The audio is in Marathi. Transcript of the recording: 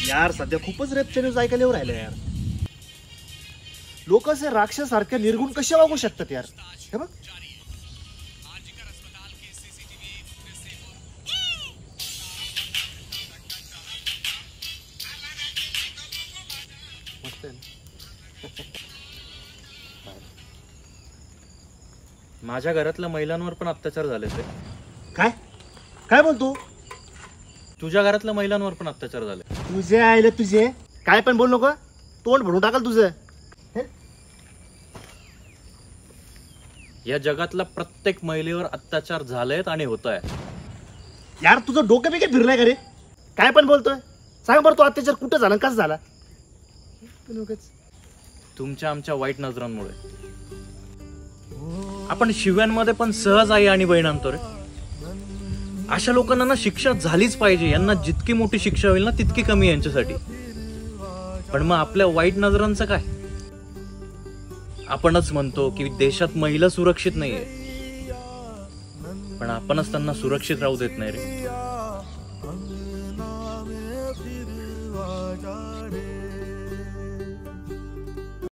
यार सध्या खूपच रेपच्या न्यूज ऐकायला येऊ राहिल्या यार. लोक असे राक्षसारख्या निर्गुण कसे वागू शकतात यार. हे बघ माझ्या घरातल्या महिलांवर पण अत्याचार झाले ते. काय काय बोलतो? तुझ्या घरातल्या महिलांवर पण अत्याचार झाले. तुझे आयले तुझे काय पण बोल नको. तोंड भरून टाकाल तुझं. या जगातल्या प्रत्येक महिलेवर अत्याचार झालेत आणि होत आहे. यार तुझं डोकं बिके फिरलंय का रे? काय पण बोलतोय? सांग बरं तो अत्याचार कुठं झाला कसं झाला? तुमच्या आमच्या वाईट नजरांमुळे आपण शिव्यांमध्ये पण सहज आई आणि बहीण आणतो रे. अशा लोकांना ना शिक्षा झालीच पाहिजे. यांना जितकी मोठी शिक्षा होईल ना तितकी कमी यांच्यासाठी. पण मग आपल्या वाईट नजरांचं काय? आपणच म्हणतो की देशात महिला सुरक्षित नाहीये, पण आपणच त्यांना सुरक्षित राहू देत नाही रे.